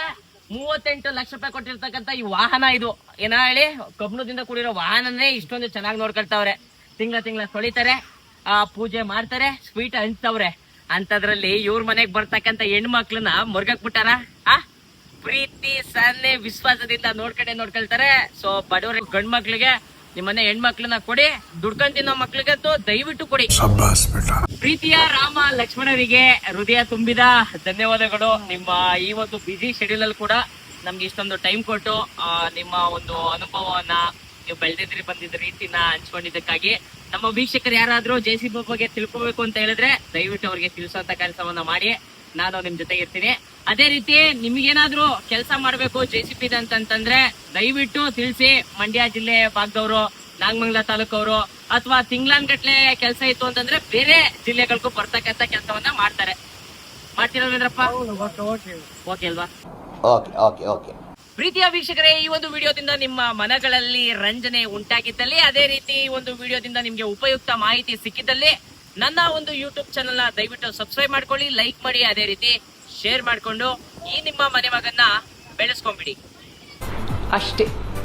38 ಲಕ್ಷ ರೂಪಾಯಿ ಕೊಟ್ಟಿರ್ತಕ್ಕಂತ ಈ ವಾಹನ, ಇದು ಏನ ಹೇಳಿ ಕಬ್ಣದಿಂದ ಕೂಡಿರೋ ವಾಹನನೇ ಇಷ್ಟೊಂದು ಚೆನ್ನಾಗಿ ನೋಡ್ಕೊಳ್ತಾವ್ರೆ. ತಿಂಗಳ ತೊಳಿತಾರೆ, ಪೂಜೆ ಮಾಡ್ತಾರೆ, ಸ್ವೀಟ್ ಹಂಚ್ತವ್ರೆ. ಅಂತದ್ರಲ್ಲಿ ಇವ್ರ ಮನೆಗ್ ಬರ್ತಕ್ಕಂತ ಹೆಣ್ಮಕ್ಳನ್ನ ಮೊರ್ಗಕ್ ಬಿಟ್ಟಾರ. ಪ್ರೀತಿ ಸನ್ನೆ ವಿಶ್ವಾಸದಿಂದ ನೋಡ್ಕೊಳ್ತಾರೆ. ಸೊ ಬಡವ್ರ ಗಂಡ್ ಮಕ್ಳಿಗೆ ನಿಮ್ಮನೆ ಹೆಣ್ಮಕ್ಳನ್ನ ಕೊಡಿ, ದುಡ್ಕೊಂಡ್ ತಿನ್ನೋ ಮಕ್ಳಿಗಂತೂ ದಯವಿಟ್ಟು ಕೊಡಿ. ಪ್ರೀತಿಯ ರಾಮ ಲಕ್ಷ್ಮಣರಿಗೆ ಹೃದಯ ತುಂಬಿದ ಧನ್ಯವಾದಗಳು. ನಿಮ್ಮ ಈ ಒಂದು ಬಿಸಿ ಶೆಡ್ಯೂಲ್ ಅಲ್ಲಿ ಕೂಡ ನಮ್ಗೆ ಇಷ್ಟೊಂದು ಟೈಮ್ ಕೊಟ್ಟು ನಿಮ್ಮ ಒಂದು ಅನುಭವವನ್ನ, ನೀವು ಬೆಳೆದಿದ್ರಿ ಬಂದಿದ್ದ ರೀತಿನ ಹಂಚ್ಕೊಂಡಿದ್ದಕ್ಕಾಗಿ. ನಮ್ಮ ವೀಕ್ಷಕರು ಯಾರಾದ್ರೂ JCB ಬಗ್ಗೆ ತಿಳ್ಕೋಬೇಕು ಅಂತ ಹೇಳಿದ್ರೆ ದಯವಿಟ್ಟು ಅವ್ರಿಗೆ ತಿಳಿಸುವಂತ ಕೆಲಸವನ್ನ ಮಾಡಿ, ನಾನು ನಿಮ್ ಜೊತೆ ಇರ್ತೀನಿ. ಅದೇ ರೀತಿ ನಿಮ್ಗೇನಾದ್ರೂ ಕೆಲಸ ಮಾಡ್ಬೇಕು JCB ಅಂತಂದ್ರೆ ದಯವಿಟ್ಟು ತಿಳಿಸಿ. ಮಂಡ್ಯ ಜಿಲ್ಲೆ ಭಾಗದವರು, ನಾಗಮಂಗಲ ತಾಲೂಕವರು, ಅಥವಾ ತಿಂಗ್ಳಾನ್ಗಟ್ಲೆ ಕೆಲಸ ಇತ್ತು ಅಂತಂದ್ರೆ ಬೇರೆ ಜಿಲ್ಲೆಗಳಿಗೂ ಬರ್ತಕ್ಕಂತ ಕೆಲಸವನ್ನ ಮಾಡ್ತಿರೋದ್ರಪ್ಪ. ಓಕೆ ಅಲ್ವಾ? ಓಕೆ. ಪ್ರೀತಿಯ ವೀಕ್ಷಕರೇ, ಈ ಒಂದು ವಿಡಿಯೋದಿಂದ ನಿಮ್ಮ ಮನಗಳಲ್ಲಿ ರಂಜನೆ ಉಂಟಾಗಿದ್ದಲ್ಲಿ, ಅದೇ ರೀತಿ ಈ ಒಂದು ವಿಡಿಯೋದಿಂದ ನಿಮ್ಗೆ ಉಪಯುಕ್ತ ಮಾಹಿತಿ ಸಿಕ್ಕಿದ್ದಲ್ಲಿ ನನ್ನ ಒಂದು ಯೂಟ್ಯೂಬ್ ಚಾನೆಲ್ ನ ದಯವಿಟ್ಟು ಸಬ್ಸ್ಕ್ರೈಬ್ ಮಾಡ್ಕೊಳ್ಳಿ, ಲೈಕ್ ಮಾಡಿ, ಅದೇ ರೀತಿ ಶೇರ್ ಮಾಡ್ಕೊಂಡು ಈ ನಿಮ್ಮ ಮನೆ ಮಗನ್ನ ಬೆಳೆಸ್ಕೊಂಡ್ಬಿಡಿ. ಅಷ್ಟೇ.